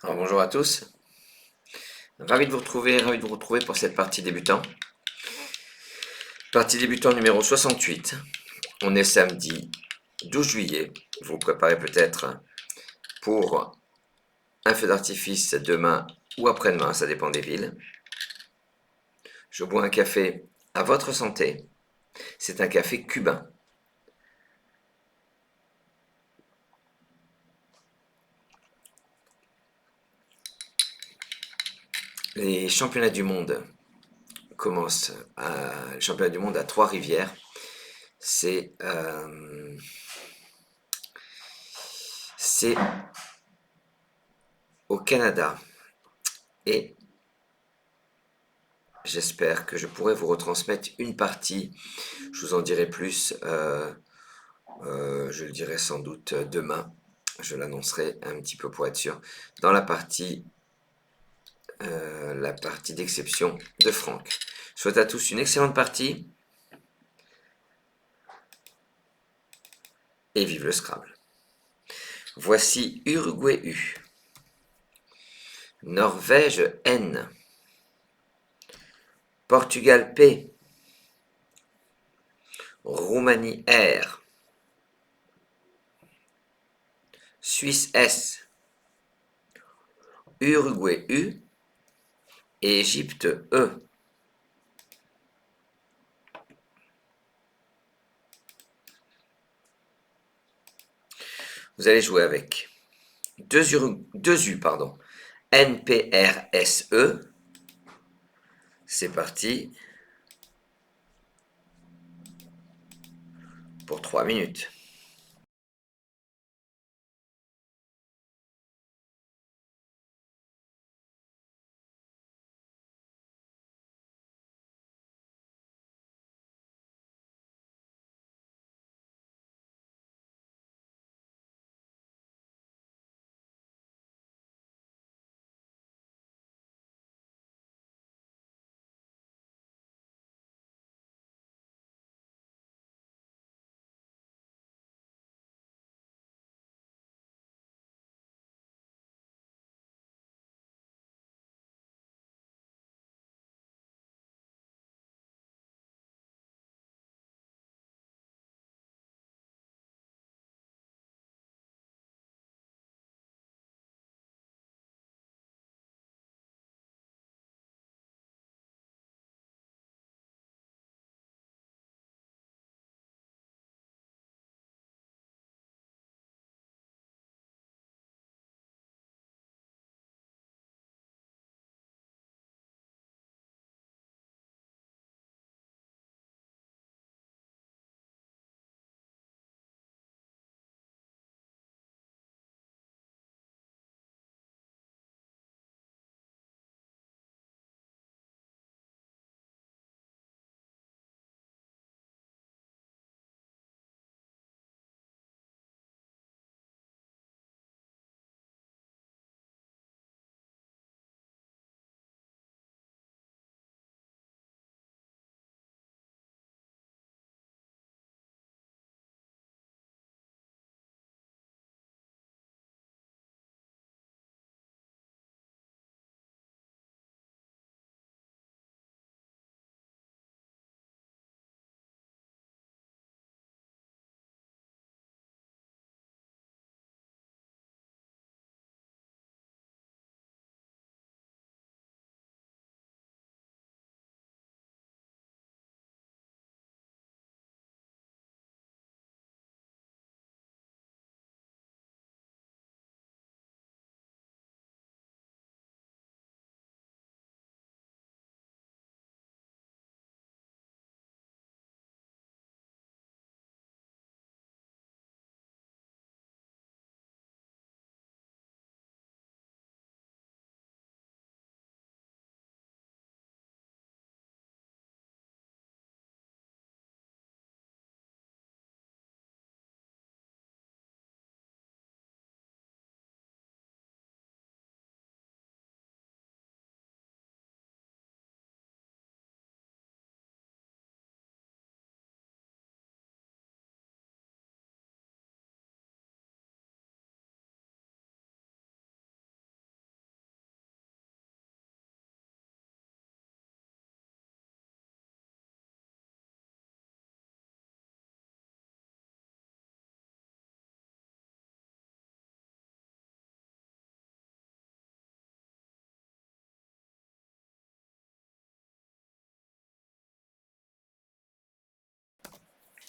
Alors, bonjour à tous, ravi de vous retrouver pour cette partie débutant. Partie débutant numéro 68. On est samedi 12 juillet. Vous vous préparez peut-être pour un feu d'artifice demain ou après-demain, ça dépend des villes. Je bois un café à votre santé. C'est un café cubain. Les championnats du monde commencent les championnats du monde à Trois-Rivières. C'est au Canada. Et j'espère que je pourrai vous retransmettre une partie. Je vous en dirai plus. Je le dirai sans doute demain. Je l'annoncerai un petit peu pour être sûr. Dans la partie d'exception de Franck. Je souhaite à tous une excellente partie. Et vive le Scrabble. Voici Uruguay U. Norvège N. Portugal P. Roumanie R. Suisse S. Uruguay U. Et Égypte E. Vous allez jouer avec deux U, pardon. NPRSE. C'est parti pour 3 minutes.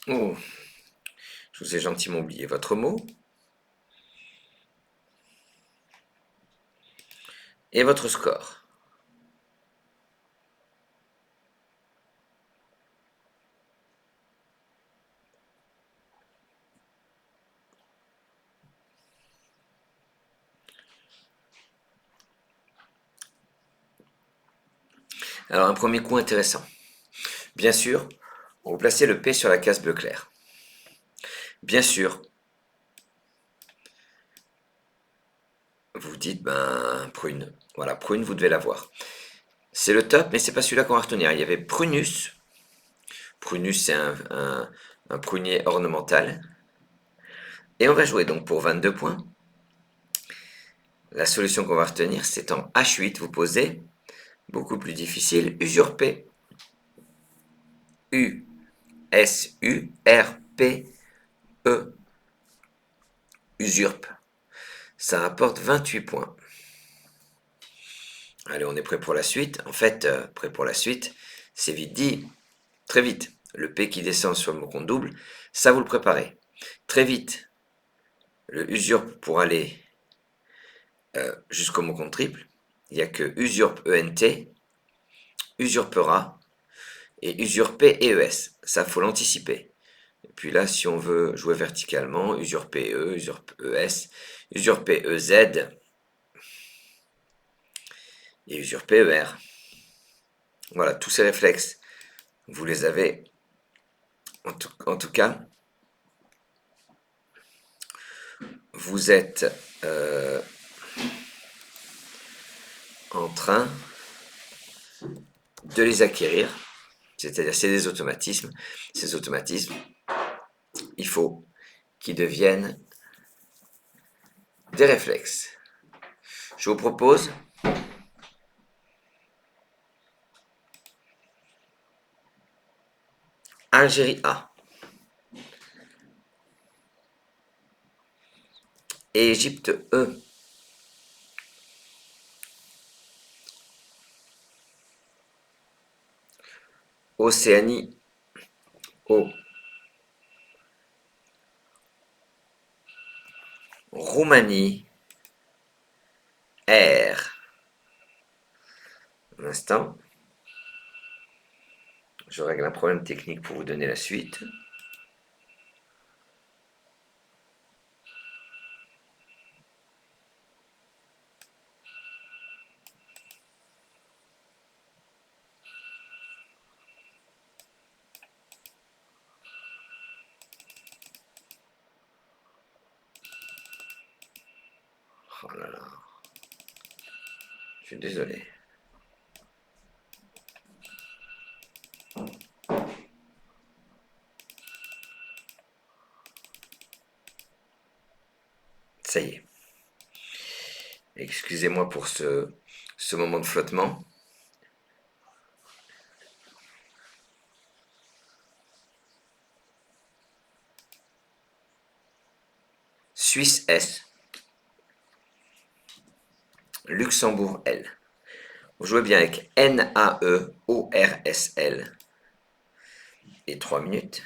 Oh, je vous ai gentiment oublié votre mot et votre score. Alors, un premier coup intéressant. Bien sûr, vous placez le P sur la case bleu clair. Bien sûr, vous dites, ben, prune. Voilà, prune, vous devez l'avoir. C'est le top, mais c'est pas celui-là qu'on va retenir. Il y avait prunus. Prunus, c'est un prunier ornemental. Et on va jouer donc pour 22 points. La solution qu'on va retenir, c'est en H8, vous posez, beaucoup plus difficile, usurper. U-S-U-R-P-E. Usurpe. Ça rapporte 28 points. Allez, on est prêt pour la suite. En fait, prêt pour la suite, c'est vite dit, très vite. Le P qui descend sur le mot compte double, ça vous le préparez. Très vite, le usurpe pour aller jusqu'au mot compte triple. Il n'y a que usurpe ENT, usurpera et usurper EES. Ça, faut l'anticiper. Et puis là, si on veut jouer verticalement, usurper E, usurpe ES, usurper EZ et usurper ER. Voilà, tous ces réflexes, vous les avez. En tout cas, vous êtes en train de les acquérir. C'est-à-dire, c'est des automatismes. Ces automatismes, il faut qu'ils deviennent des réflexes. Je vous propose Algérie A et Égypte E. Océanie O. Roumanie R. Un instant. Je règle un problème technique pour vous donner la suite. Oh là là. Je suis désolé. Ça y est. Excusez-moi pour ce moment de flottement. Suisse S. Luxembourg L. Vous jouez bien avec Naeorsl. Et 3 minutes.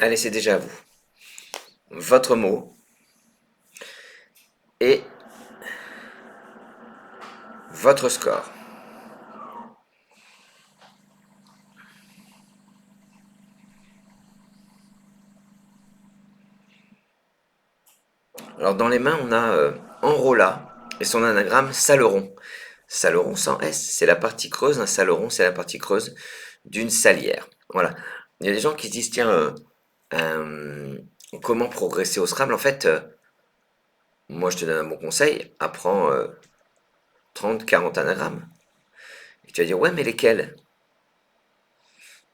Allez, c'est déjà à vous. Votre mot et votre score. Alors dans les mains, on a Enrola et son anagramme Saleron. Saleron sans S, c'est la partie creuse. Un saleron, c'est la partie creuse d'une salière. Voilà. Il y a des gens qui se disent, tiens, comment progresser au Scrabble? En fait, moi je te donne un bon conseil, apprends 30, 40 anagrammes. Et tu vas dire, ouais, mais lesquels?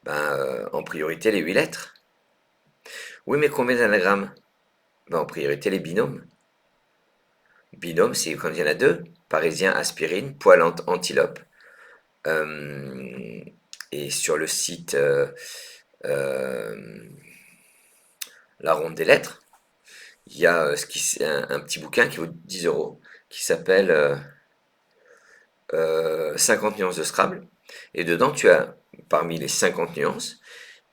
Ben, en priorité, les 8 lettres. Oui, mais combien d'anagrammes? Ben, en priorité, les binômes. Binôme, c'est quand il y en a deux. Parisien, aspirine, poil, antilope. Euh, et sur le site euh, La Ronde des Lettres, il y a un petit bouquin qui vaut 10 euros, qui s'appelle 50 nuances de Scrabble. Et dedans, tu as, parmi les 50 nuances,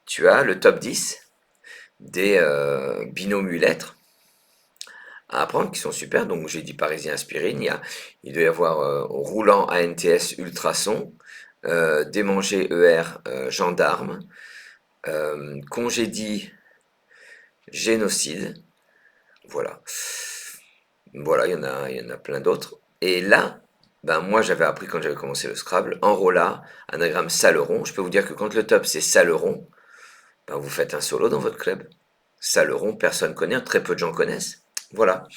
tu as le top 10 des binômes 8 lettres à apprendre qui sont super. Donc j'ai dit parisien aspirine, il doit y avoir roulant ANTS ultrason, démanger ER gendarme, congédie génocide. Voilà. Voilà, il y en a plein d'autres. Et là, ben moi j'avais appris quand j'avais commencé le Scrabble, enrola, anagramme Saleron. Je peux vous dire que quand le top c'est Saleron, ben vous faites un solo dans votre club. Saleron, personne connaît, très peu de gens connaissent. Voilà.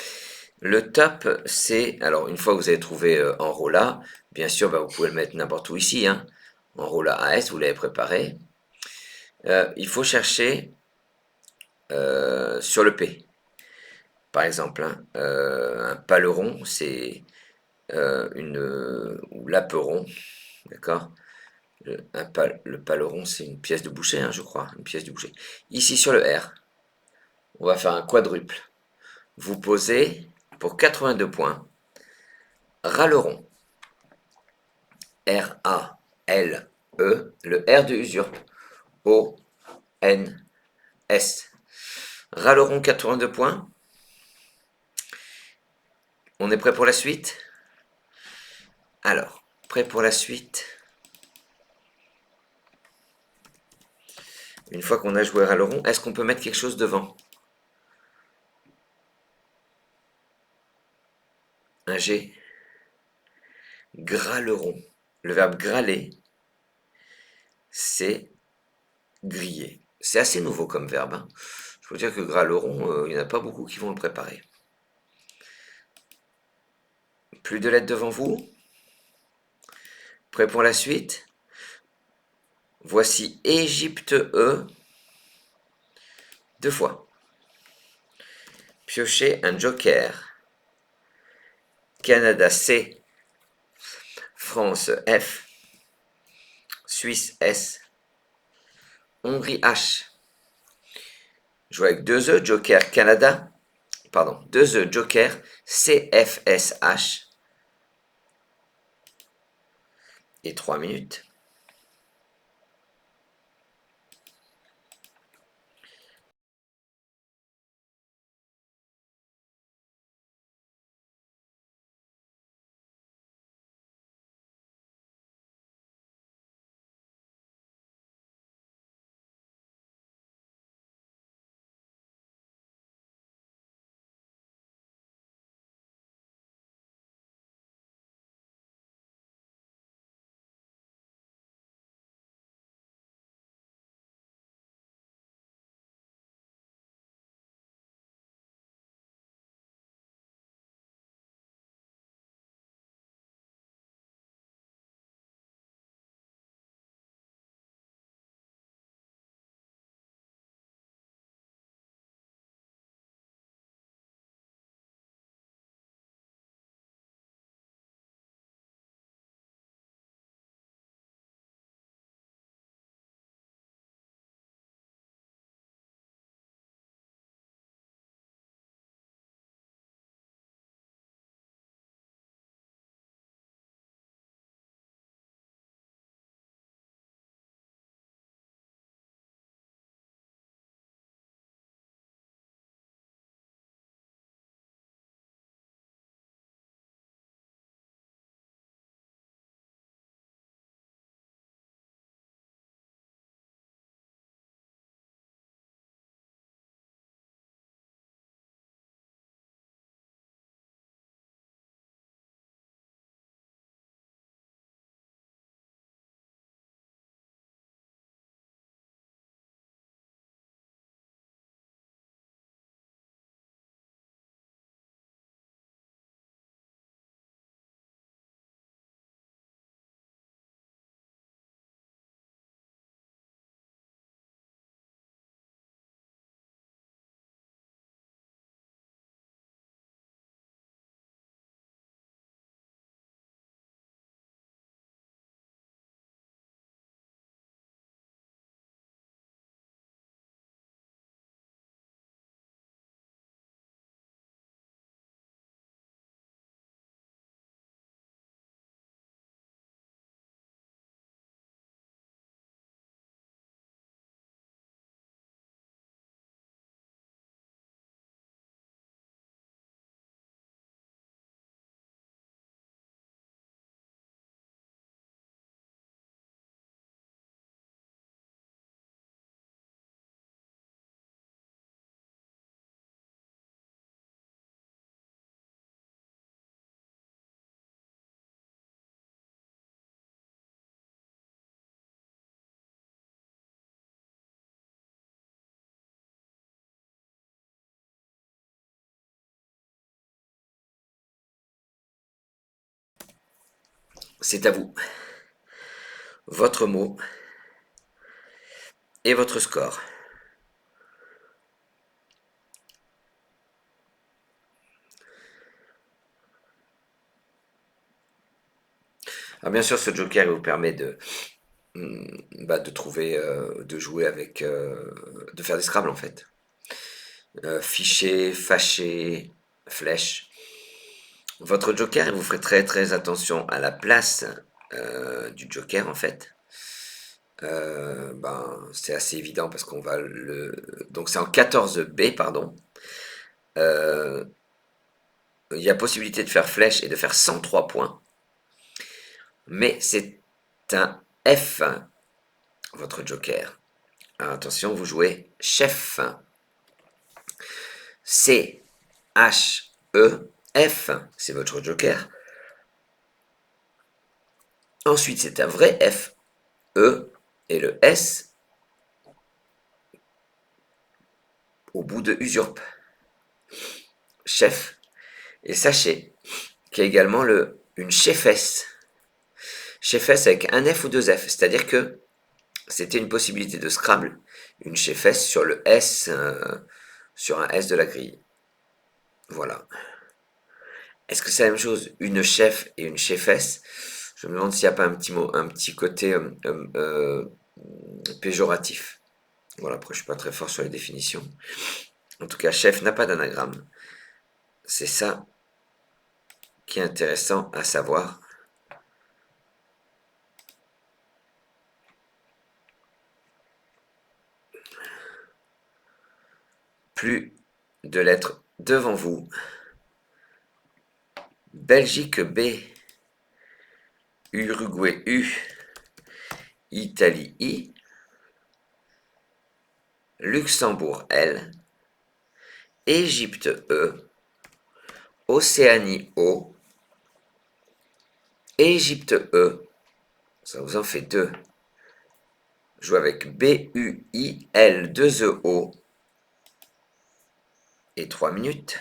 Le top, c'est, alors une fois que vous avez trouvé Enrola, bien sûr, ben, vous pouvez le mettre n'importe où ici. Hein. Enrola AS, vous l'avez préparé. Il faut chercher sur le P. Par exemple, hein, un paleron, c'est ou l'aperon, d'accord? Le paleron, c'est une pièce de boucher, hein, je crois, une pièce de boucher. Ici sur le R, on va faire un quadruple. Vous posez pour 82 points, râleron. R-A-L-E, le R de usurpe. O-N-S. Râleron 82 points. On est prêt pour la suite? Alors, prêt pour la suite? Une fois qu'on a joué Râleron, est-ce qu'on peut mettre quelque chose devant? Un G. Grâleron. Le verbe grâler, c'est griller. C'est assez nouveau comme verbe. Hein. Je veux dire que grâleron, il n'y en a pas beaucoup qui vont le préparer. Plus de lettres devant vous? Prêt pour la suite? Voici Égypte E, 2 fois. Piochez un joker. Canada C, France F, Suisse S, Hongrie H. Jouez avec 2 E, joker Canada, pardon, 2 E, joker CFSH et 3 minutes. C'est à vous. Votre mot et votre score. Alors bien sûr, ce joker vous permet de trouver, de jouer avec, de faire des Scrabble en fait. Fichier, fâché, flèche. Votre joker, vous ferez très très attention à la place du joker en fait. C'est assez évident parce qu'on va le... Donc c'est en 14B, pardon. Il y a possibilité de faire flèche et de faire 103 points. Mais c'est un F, votre joker. Alors attention, vous jouez chef. C, H, E, F, c'est votre joker. Ensuite, c'est un vrai F, E, et le S au bout de usurpe. Chef. Et sachez qu'il y a également une chefesse. Chefesse avec un F ou deux F. C'est-à-dire que c'était une possibilité de Scrabble, une chefesse sur le S, sur un S de la grille. Voilà. Est-ce que c'est la même chose, une chef et une chefesse? Je me demande s'il n'y a pas un petit mot, un petit côté péjoratif. Voilà, après je suis pas très fort sur les définitions. En tout cas, chef n'a pas d'anagramme. C'est ça qui est intéressant à savoir. Plus de lettres devant vous. Belgique B. Uruguay U. Italie I. Luxembourg L. Égypte E. Océanie O. Égypte E. Ça vous en fait deux. Joue avec B-U-I-L 2-E-O. Et 3 minutes.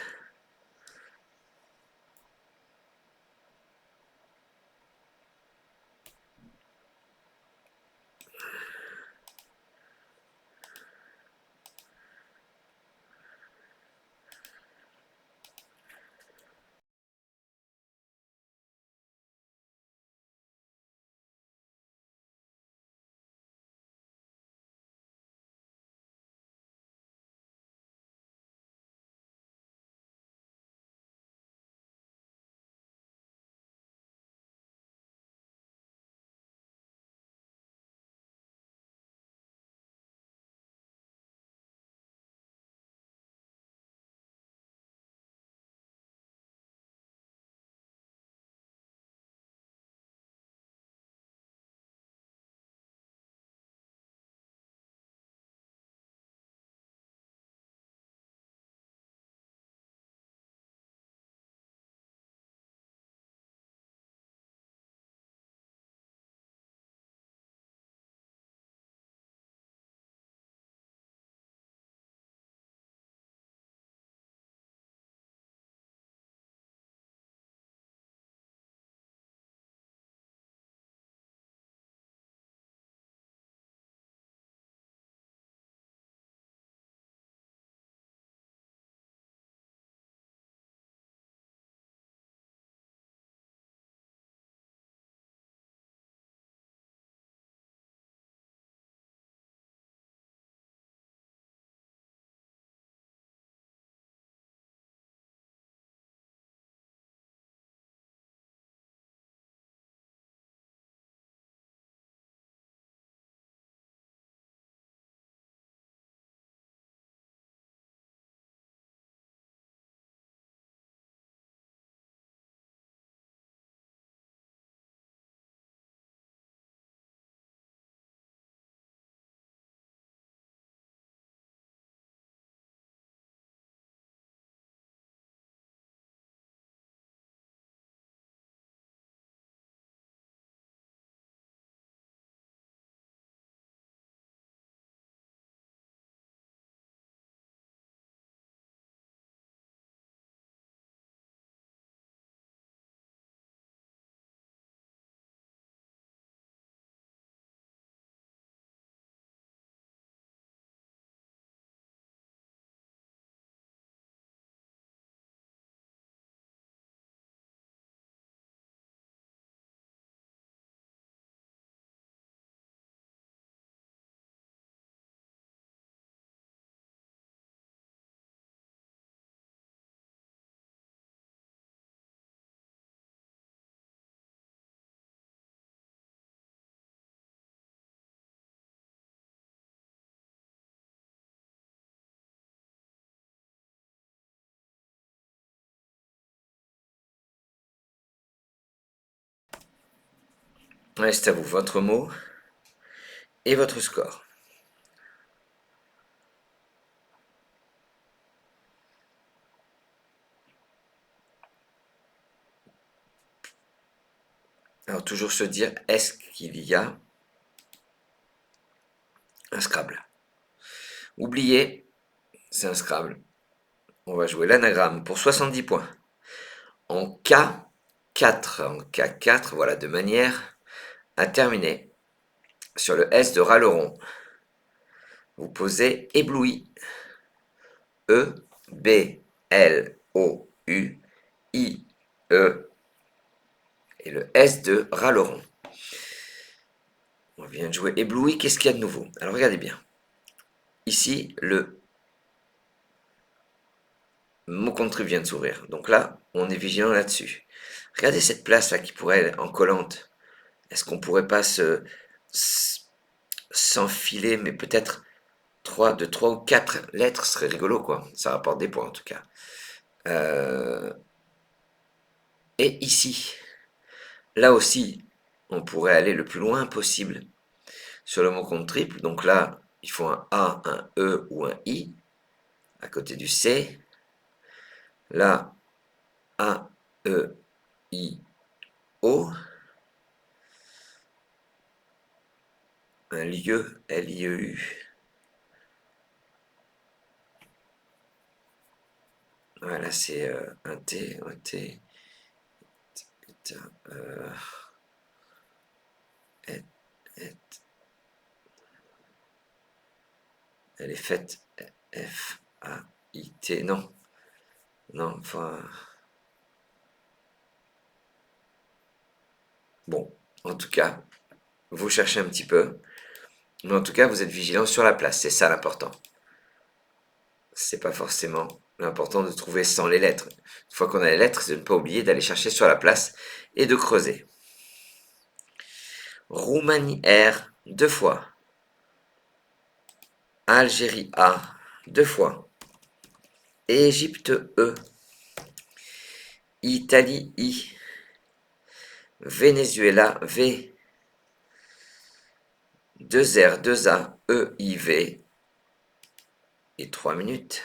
Ouais, c'est à vous, votre mot et votre score. Alors toujours se dire, est-ce qu'il y a un Scrabble? Oubliez, c'est un Scrabble. On va jouer l'anagramme pour 70 points. En K4, voilà, de manière à terminer sur le S de Raleron. Vous posez ébloui. E-B-L-O-U-I-E et le S de Raleron. On vient de jouer ébloui, qu'est-ce qu'il y a de nouveau? Alors regardez bien. Ici, le mot contre vient de s'ouvrir. Donc là, on est vigilant là-dessus. Regardez cette place là qui pourrait être en collante. Est-ce qu'on pourrait pas s'enfiler, mais peut-être de 3 ou 4 lettres serait rigolo, quoi. Ça rapporte des points en tout cas. Et ici, là aussi, on pourrait aller le plus loin possible sur le mot compte triple. Donc là, il faut un A, un E ou un I à côté du C. Là, A, E, I, O. Un lieu, L-I-E-U. Voilà, c'est un T, un T. Euh, et, et, elle est faite F-A-I-T. Non, non, enfin. Bon, en tout cas, vous cherchez un petit peu. Mais en tout cas, vous êtes vigilant sur la place. C'est ça l'important. C'est pas forcément l'important de trouver sans les lettres. Une fois qu'on a les lettres, c'est de ne pas oublier d'aller chercher sur la place et de creuser. Roumanie R, 2 fois. Algérie A, 2 fois. Égypte E. Italie I. Venezuela V. 2 R, 2 A, E, I, V. Et 3 minutes.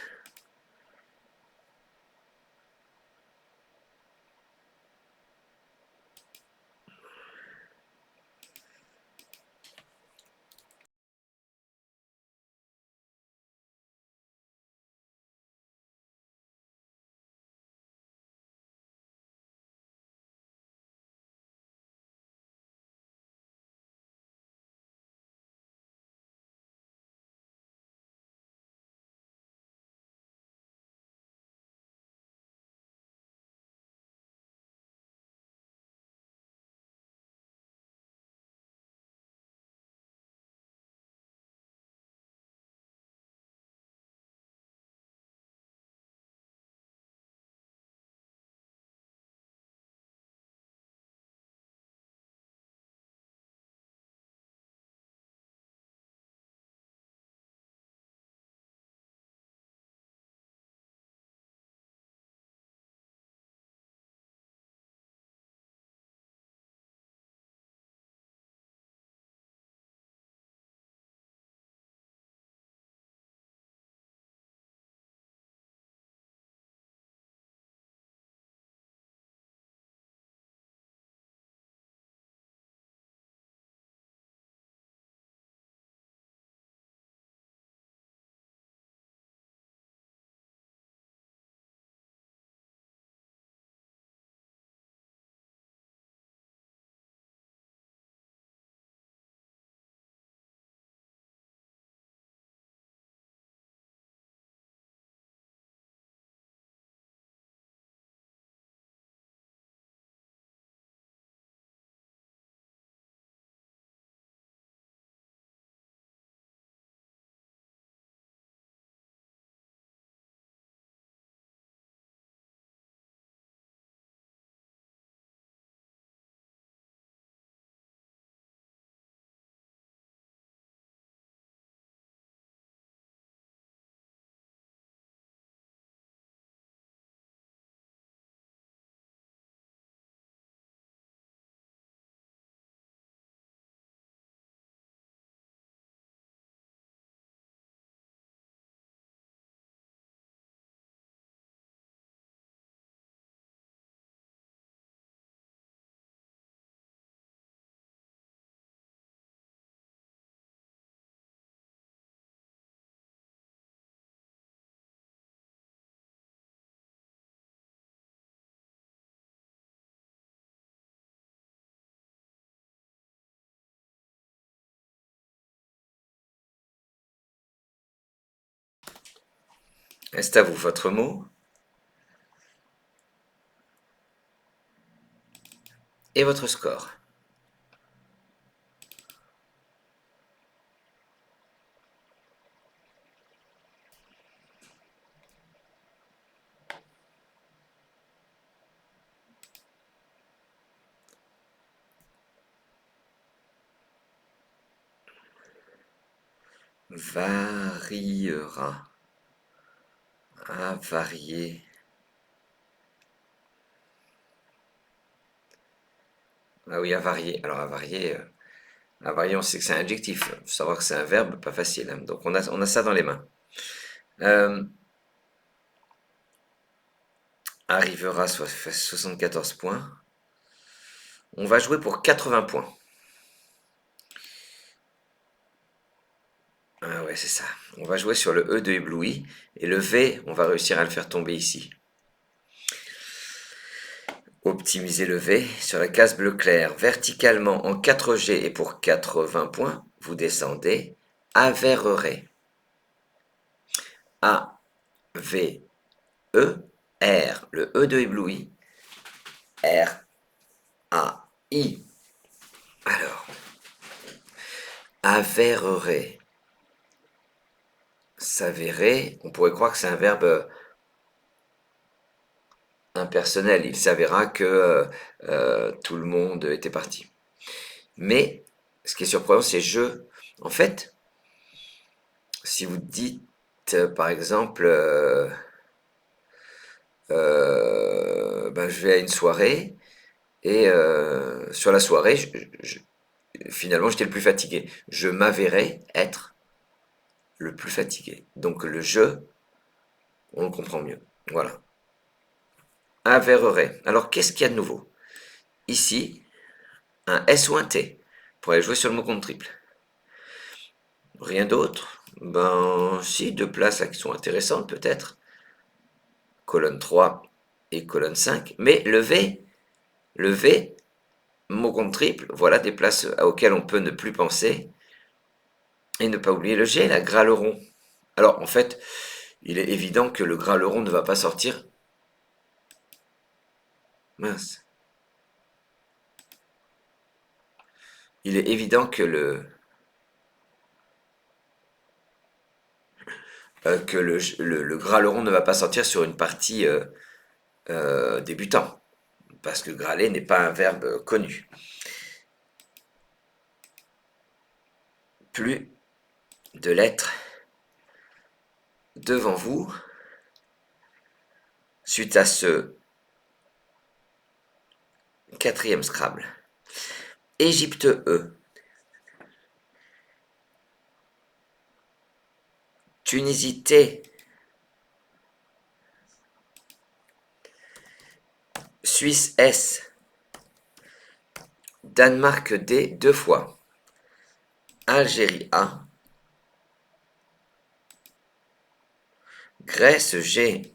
Reste à vous votre mot et votre score. Variera. À varier. Ah oui, à varier. Alors à varier, on sait que c'est un adjectif. Faut savoir que c'est un verbe, pas facile, hein. Donc on a ça dans les mains. Arrivera, soit fait 74 points. On va jouer pour 80 points. Ah ouais, c'est ça. On va jouer sur le E de ébloui. Et le V, on va réussir à le faire tomber ici. Optimiser le V sur la case bleu clair verticalement en 4G et pour 80 points, vous descendez Averrerai. A, V, E, R, le E de ébloui. R, A, I. Alors, Averrerai. S'avérer, on pourrait croire que c'est un verbe impersonnel. Il s'avéra que tout le monde était parti. Mais ce qui est surprenant, c'est je. En fait, si vous dites par exemple, ben, je vais à une soirée et sur la soirée, finalement, j'étais le plus fatigué. Je m'avérais être le plus fatigué. Donc le je, on le comprend mieux. Voilà. Avérerait. Alors qu'est-ce qu'il y a de nouveau? Ici, un S ou un T pour aller jouer sur le mot compte triple. Rien d'autre? Ben si, deux places là qui sont intéressantes peut-être. Colonne 3 et colonne 5. Mais le V, mot compte triple, voilà des places auxquelles on peut ne plus penser. Et ne pas oublier le G, la Graleron. Alors en fait, il est évident que le Graleron ne va pas sortir. Mince. Il est évident que le Graleron ne va pas sortir sur une partie débutant. Parce que graler n'est pas un verbe connu. Plus de lettres devant vous suite à ce quatrième Scrabble. Égypte E, Tunisie T, Suisse S, Danemark D deux fois, Algérie A, Grèce G,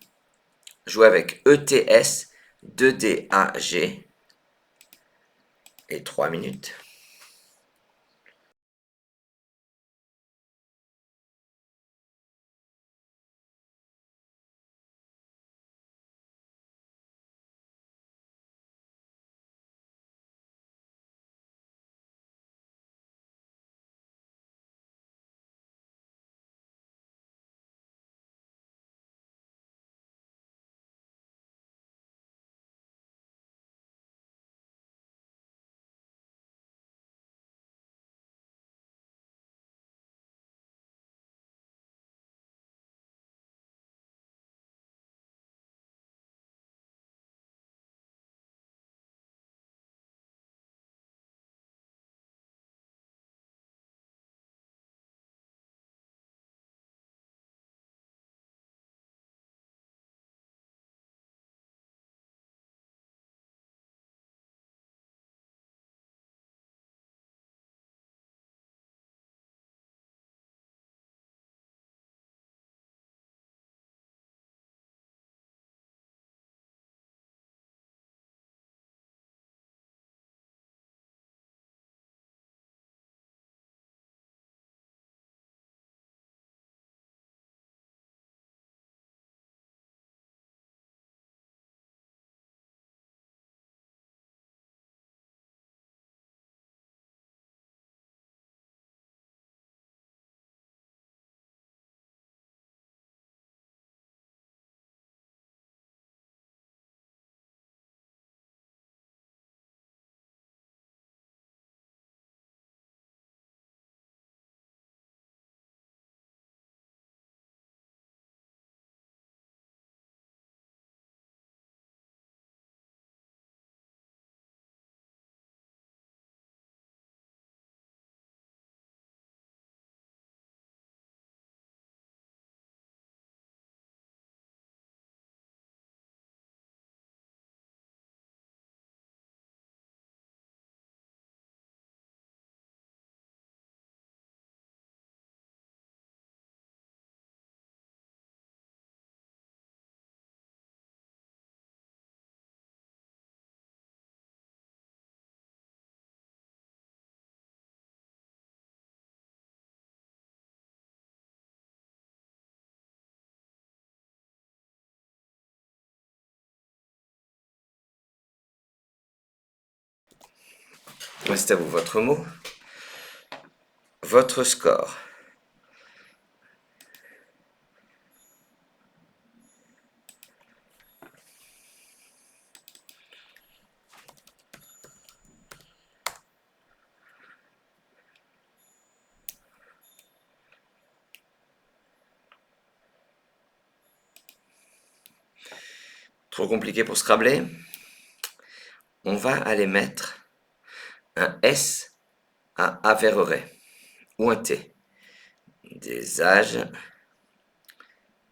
joue avec ETS 2DAG et 3 minutes. C'est à vous, votre mot, votre score. Trop compliqué pour Scrabble? On va aller mettre un S à Averret ou un T. Des âges,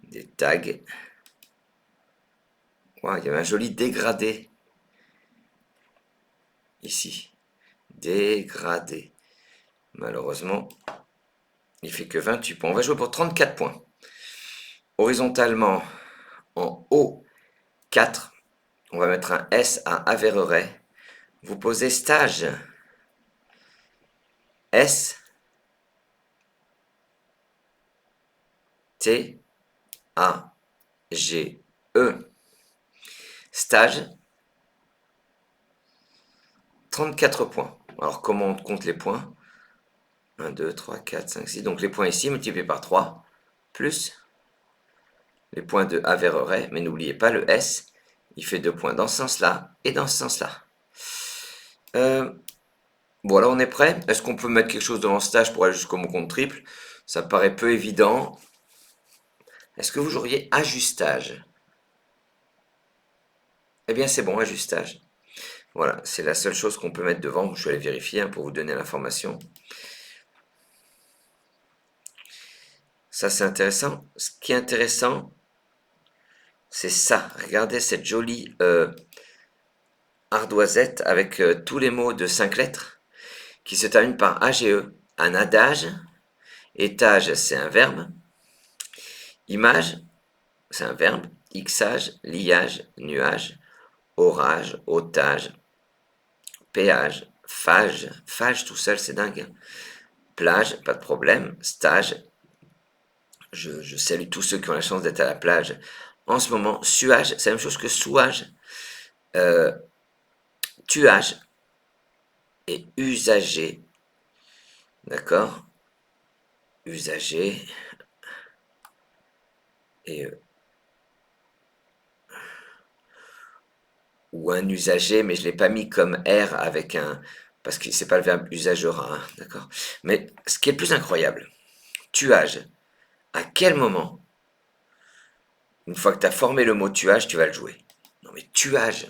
des tags. Wow, il y avait un joli dégradé ici. Dégradé. Malheureusement, il fait que 28 points. On va jouer pour 34 points. Horizontalement, en haut, 4. On va mettre un S à Averret. Vous posez stage. S T A G E. Stage. 34 points. Alors comment on compte les points? 1, 2, 3, 4, 5, 6. Donc les points ici multipliés par 3, plus les points de Averret. Mais n'oubliez pas le S, il fait 2 points dans ce sens-là et dans ce sens-là. Voilà, on est prêt. Est-ce qu'on peut mettre quelque chose devant stage pour aller jusqu'au mot compte triple? Ça paraît peu évident. Est-ce que vous joueriez ajustage? Eh bien c'est bon, ajustage. Voilà, c'est la seule chose qu'on peut mettre devant. Je vais aller vérifier pour vous donner l'information. Ça, c'est intéressant. Ce qui est intéressant, c'est ça. Regardez cette jolie ardoisette avec tous les mots de 5 lettres qui se terminent par AGE. Un adage. Étage, c'est un verbe. Image, c'est un verbe. Xage, liage, nuage. Orage, otage. Péage, phage. Phage tout seul, c'est dingue. Plage, pas de problème. Stage. Je salue tous ceux qui ont la chance d'être à la plage. En ce moment, suage, c'est la même chose que souage. Tuage et usager. D'accord? Usager. Et, ou un usager, mais je ne l'ai pas mis comme R avec un... Parce que c'est pas le verbe usagera, hein, d'accord? Mais ce qui est le plus incroyable, tuage. À quel moment, une fois que tu as formé le mot tuage, tu vas le jouer? Non mais tuage.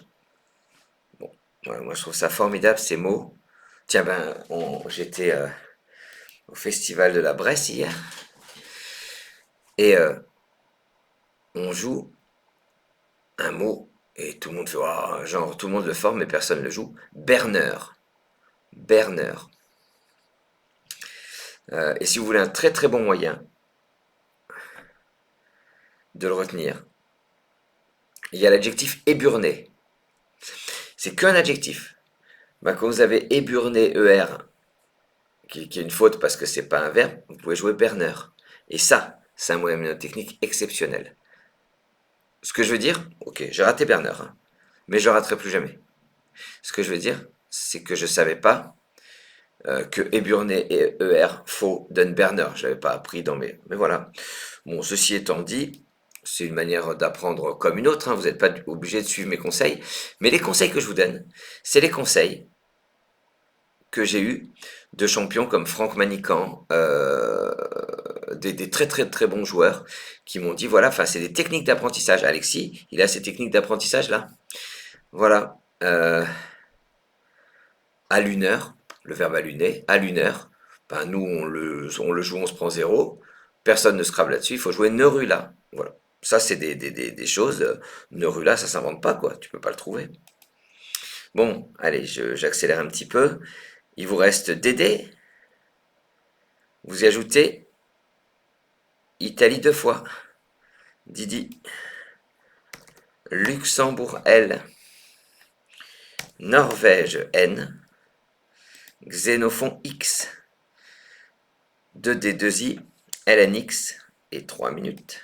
Bon, voilà, moi je trouve ça formidable ces mots. Tiens ben, j'étais au festival de la Bresse hier et on joue un mot et tout le monde fait oh, genre tout le monde le forme mais personne le joue. Berneur. Berneur. Et si vous voulez un très très bon moyen de le retenir, il y a l'adjectif éburné. C'est qu'un adjectif. Ben, quand vous avez éburné ER, qui est une faute parce que c'est pas un verbe, vous pouvez jouer berneur. Et ça, c'est un moyen mnémotechnique exceptionnel. Ce que je veux dire, ok, j'ai raté berneur, hein, mais je ne raterai plus jamais. Ce que je veux dire, c'est que je ne savais pas que éburné et ER, faux, donne Berner. Je l'avais pas appris dans mes... Mais voilà. Bon, ceci étant dit, c'est une manière d'apprendre comme une autre. Hein. Vous n'êtes pas obligé de suivre mes conseils. Mais les conseils que je vous donne, c'est les conseils que j'ai eus de champions comme Franck Manican, des très très très bons joueurs qui m'ont dit, voilà, c'est des techniques d'apprentissage. Alexis, il a ces techniques d'apprentissage là. Voilà. À l'uneur, le verbe alluner, à l'uneur, ben nous on le joue, on se prend 0, personne ne scrable là-dessus, il faut jouer Nerula. Voilà. Ça c'est des choses, Nerula ça s'invente pas quoi, tu peux pas le trouver. Bon, allez, j'accélère un petit peu. Il vous reste Dédé, vous y ajoutez Italie 2 fois, Didi, Luxembourg L, Norvège N, Xénophon X, 2D 2I, LNX et 3 minutes.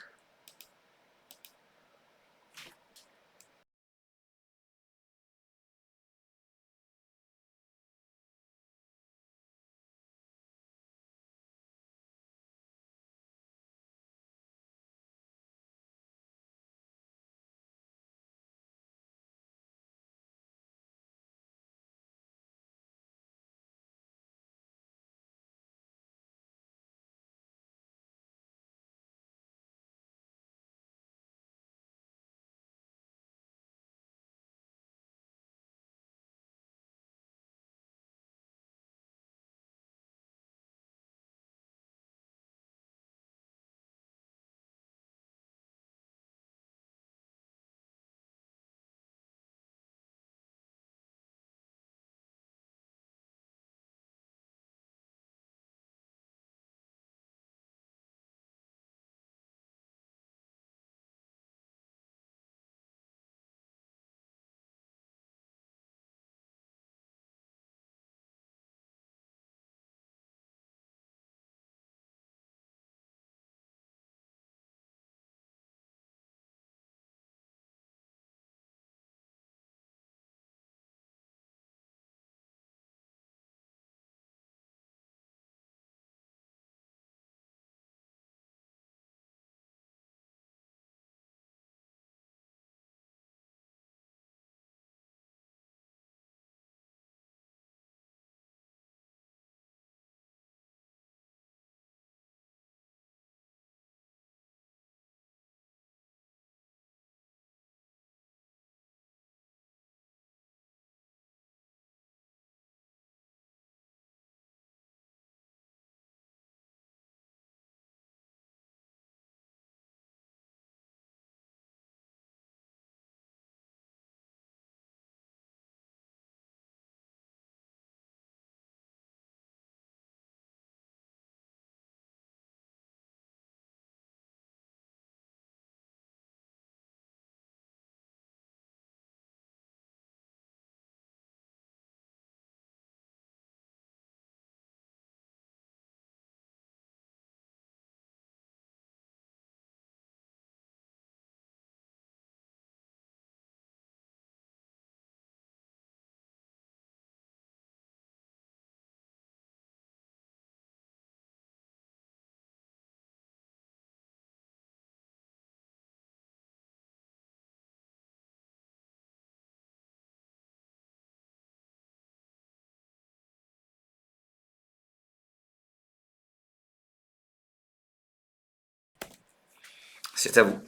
C'est à vous.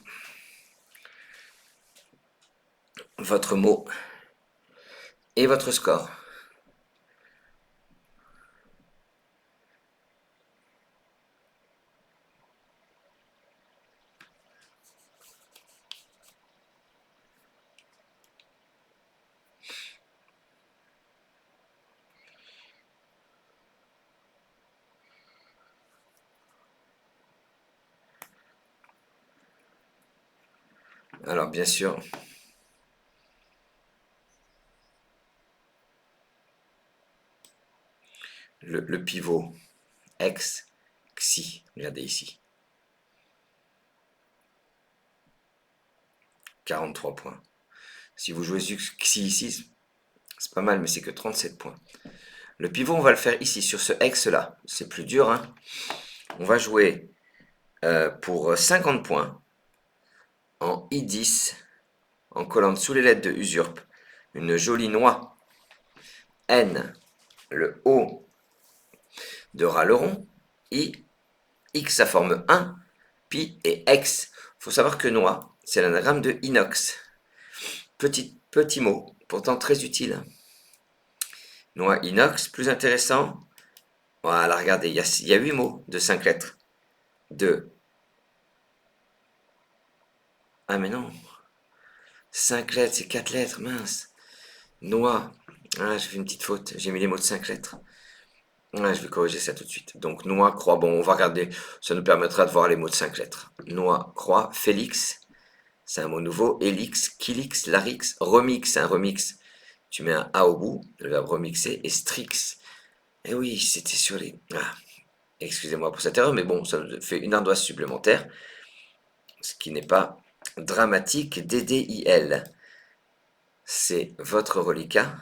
Votre mot et votre score. Alors, bien sûr, le pivot X, Xi, regardez ici. 43 points. Si vous jouez Xi ici, c'est pas mal, mais c'est que 37 points. Le pivot, on va le faire ici, sur ce X là. C'est plus dur, hein. On va jouer pour 50 points en I10, en collant sous les lettres de usurpe une jolie noix. N, le O de rat le rond. I, X, ça forme 1. Pi et X. Faut savoir que noix, c'est l'anagramme de inox. Petit mot, pourtant très utile. Noix inox, plus intéressant. Voilà, regardez, il y a 8 mots de 5 lettres. De. Ah, mais non. 5 lettres, c'est 4 lettres, mince. Noix. Ah, j'ai fait une petite faute. J'ai mis les mots de 5 lettres. Ah, je vais corriger ça tout de suite. Donc, noix, croix. Bon, on va regarder. Ça nous permettra de voir les mots de 5 lettres. Noix, croix, Félix. C'est un mot nouveau. Elix, Kilix, Larix, remix. Un remix. Tu mets un A au bout, le verbe remixer, et strix. Eh oui, c'était sur les. Ah, excusez-moi pour cette erreur, mais bon, ça nous fait une ardoise supplémentaire, ce qui n'est pas dramatique. DDIL, c'est votre reliquat.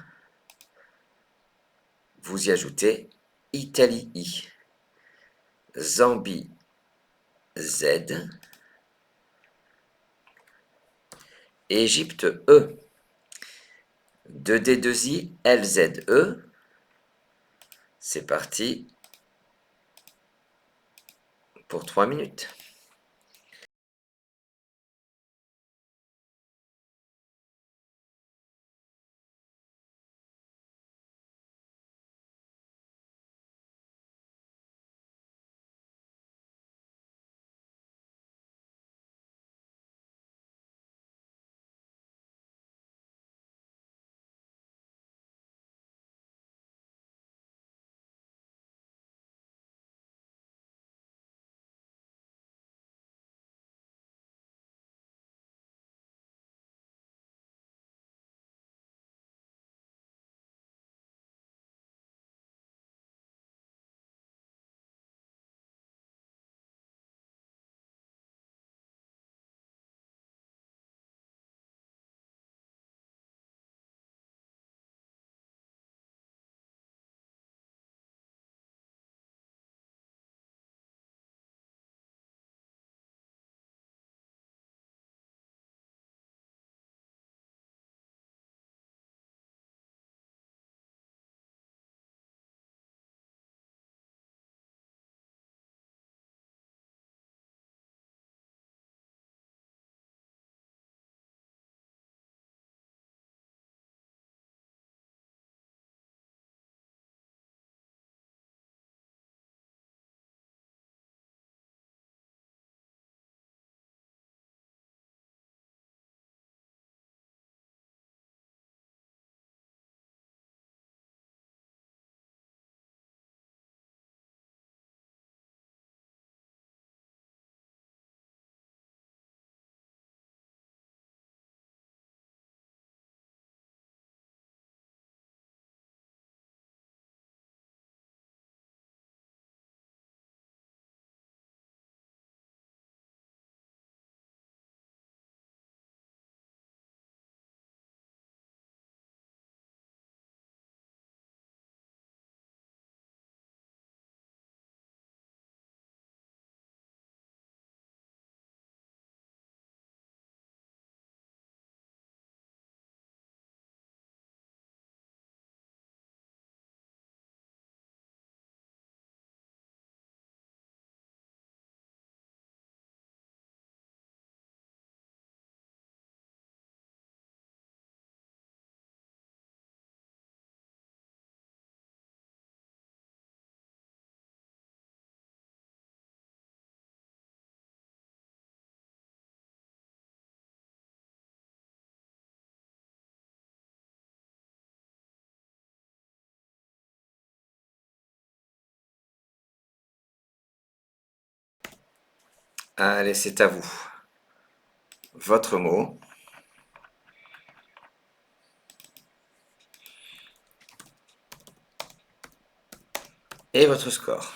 Vous y ajoutez Italie, Zambie, Z, Égypte, E, 2D2I, LZE. C'est parti pour 3 minutes. Allez, c'est à vous. Votre mot. Et votre score.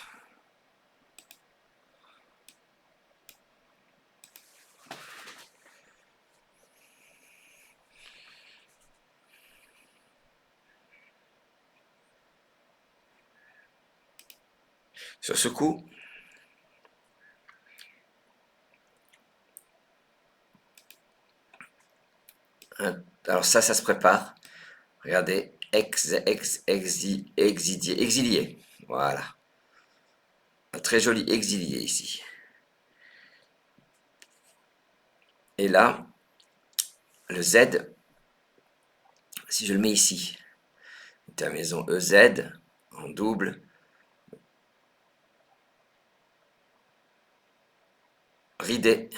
Sur ce coup, alors ça se prépare. Regardez, exilié. Voilà. Un très joli exilié ici. Et là, le Z, si je le mets ici, intermaison EZ en double, ridé.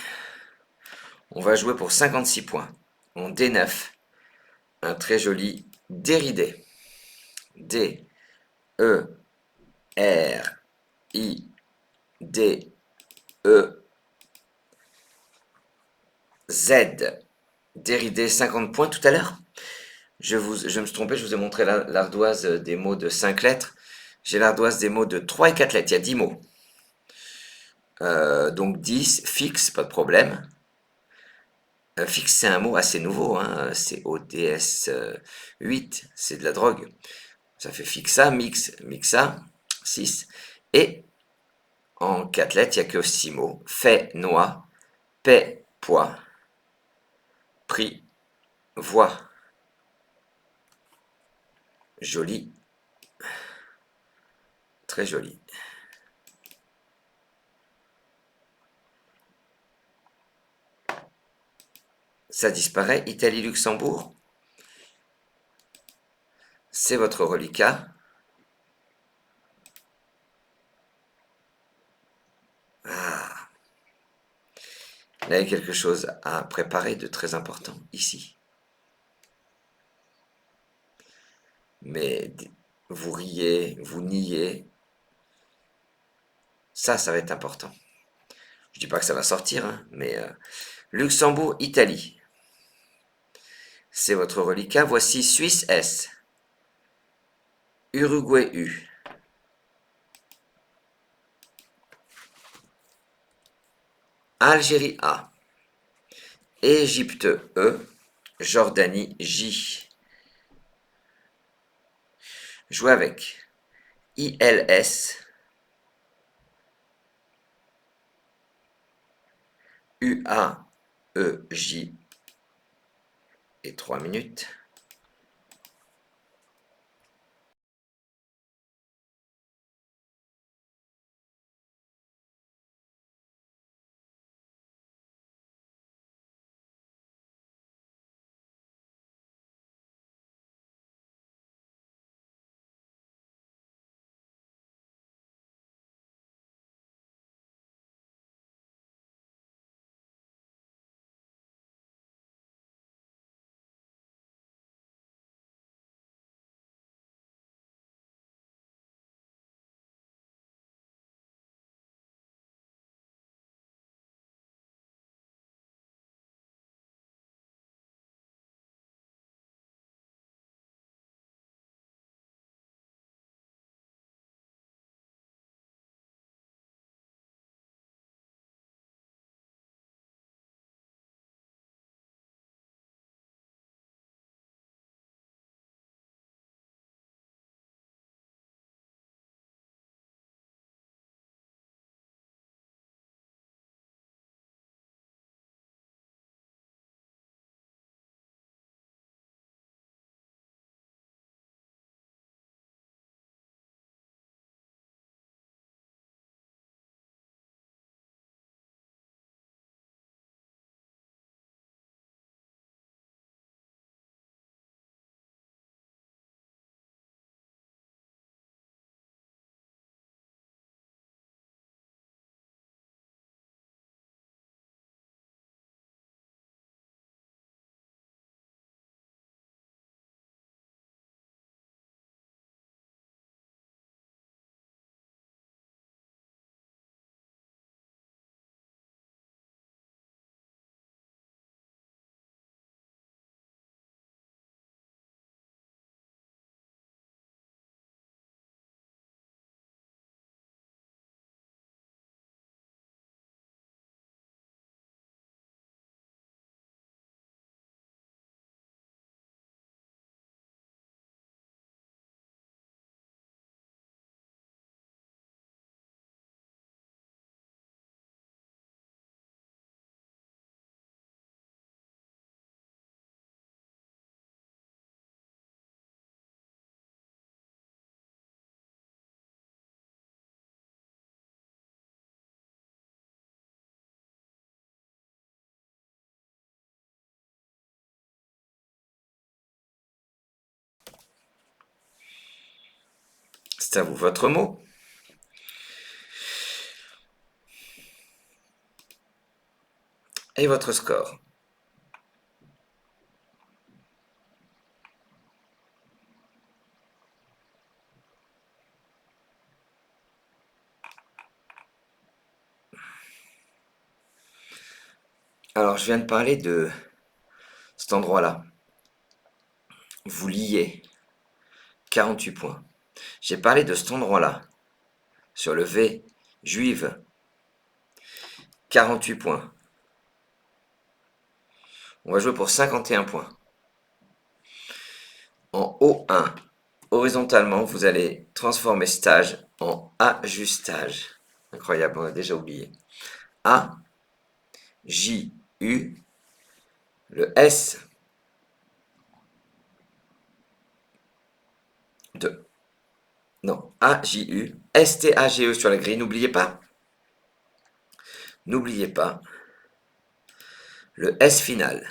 On va jouer pour 56 points. En D9, un très joli déridé. D, E, R, I, D, E, Z. Déridé 50 points tout à l'heure. Je me suis trompé, je vous ai montré l'ardoise des mots de 5 lettres. J'ai l'ardoise des mots de 3 et 4 lettres, il y a 10 mots. Donc 10, fixe, pas de problème. Fixe, c'est un mot assez nouveau, hein, c'est ODS 8, c'est de la drogue. Ça fait fixa, mixa, 6. Et en 4 lettres, il n'y a que 6 mots. Fait, noix, paix, poids, prix, voix. Joli, très joli. Ça disparaît, Italie-Luxembourg. C'est votre reliquat. Ah, il y a quelque chose à préparer de très important ici. Mais vous riez, vous niez. Ça va être important. Je dis pas que ça va sortir, hein, mais Luxembourg, Italie. C'est votre reliquat. Voici Suisse S. Uruguay U. Algérie A. Égypte E. Jordanie J. Jouez avec ILS. UAEJ. Et 3 minutes. C'est à vous, votre mot. Et votre score. Alors, je viens de parler de cet endroit-là. Vous liez 48 points. J'ai parlé de cet endroit-là, sur le V, juive, 48 points. On va jouer pour 51 points. En O1, horizontalement, vous allez transformer stage en ajustage. Incroyable, on a déjà oublié. A, J, U, le S de... Non, A, J, U, S, T, A, G, E sur la grille, n'oubliez pas. N'oubliez pas le S final.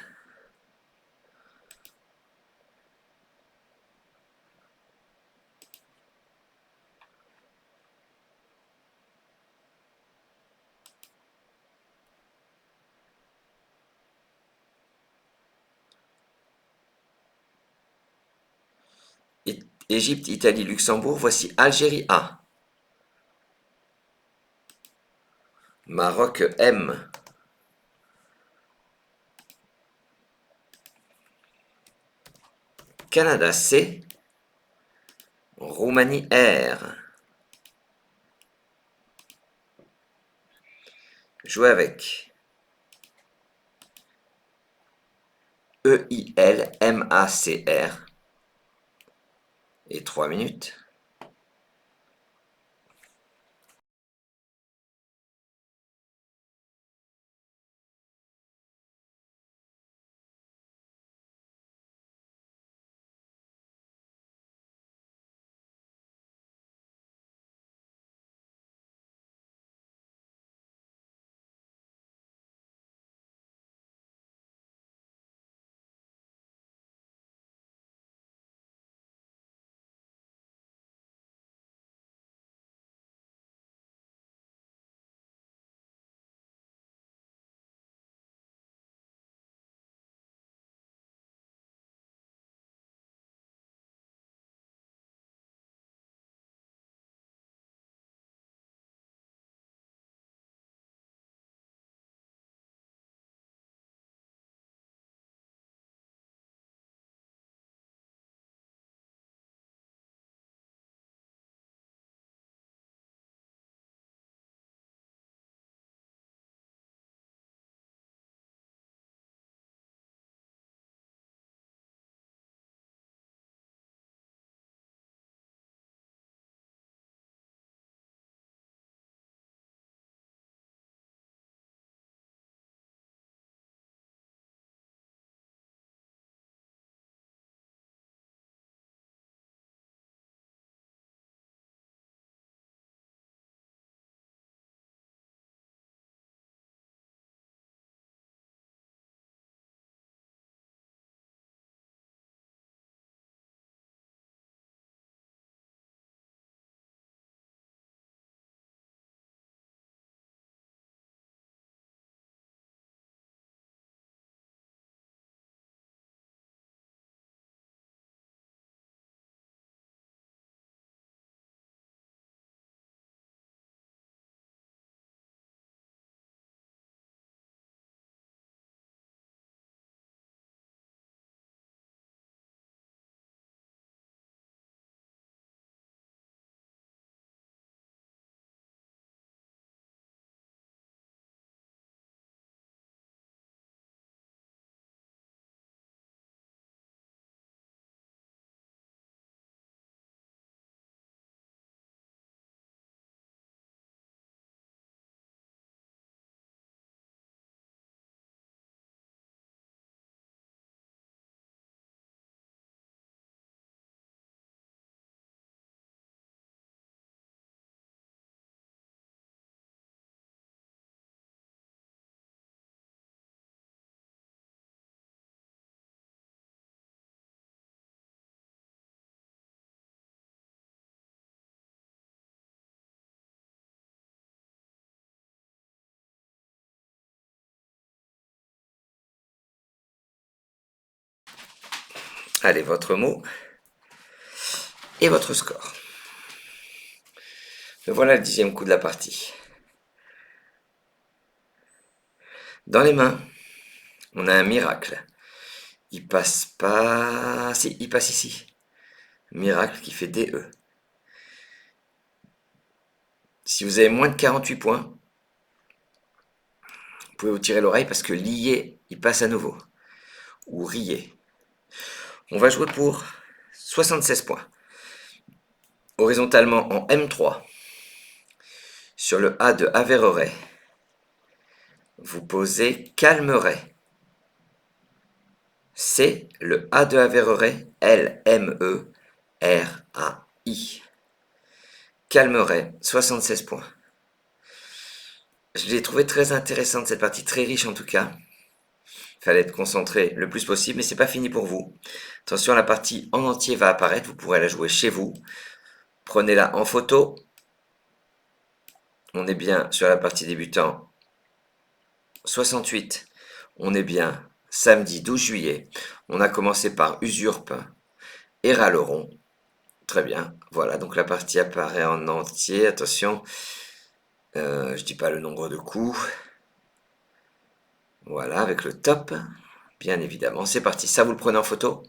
Égypte, Italie, Luxembourg, voici Algérie A. Maroc M. Canada C. Roumanie R. Jouez avec EILMACR. Et 3 minutes. Allez, votre mot et votre score. Et voilà le 10e coup de la partie. Dans les mains, on a un miracle. Il passe pas... Si, il passe ici. Miracle qui fait DE. Si vous avez moins de 48 points, vous pouvez vous tirer l'oreille parce que lié, il passe à nouveau. Ou riez. On va jouer pour 76 points. Horizontalement en M3. Sur le A de Averroès, vous posez calmerait. C'est le A de Averroès, L-M-E-R-A-I. Calmerait, 76 points. Je l'ai trouvé très intéressante cette partie, très riche en tout cas. Il fallait être concentré le plus possible, mais c'est pas fini pour vous. Attention, la partie en entier va apparaître, vous pourrez la jouer chez vous. Prenez-la en photo. On est bien sur la partie débutant. 68, on est bien samedi 12 juillet. On a commencé par Usurpe et Ralleron. Très bien, voilà, donc la partie apparaît en entier. Attention, je dis pas le nombre de coups. Voilà, avec le top, bien évidemment. C'est parti, ça vous le prenez en photo.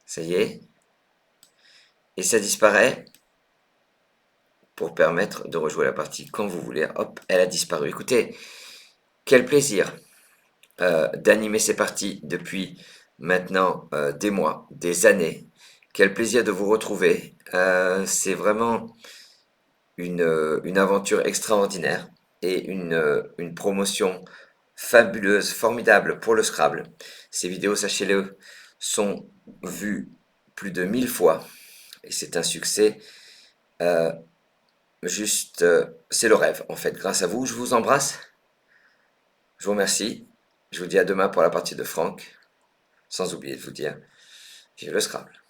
Ça y est. Et ça disparaît pour permettre de rejouer la partie quand vous voulez. Hop, elle a disparu. Écoutez, quel plaisir d'animer ces parties depuis maintenant des mois, des années. Quel plaisir de vous retrouver. C'est vraiment une aventure extraordinaire et une promotion fabuleuse, formidable pour le Scrabble. Ces vidéos, sachez-le, sont vues plus de 1000 fois et c'est un succès c'est le rêve en fait. Grâce à vous, je vous embrasse, je vous remercie, je vous dis à demain pour la partie de Franck, sans oublier de vous dire vive le Scrabble.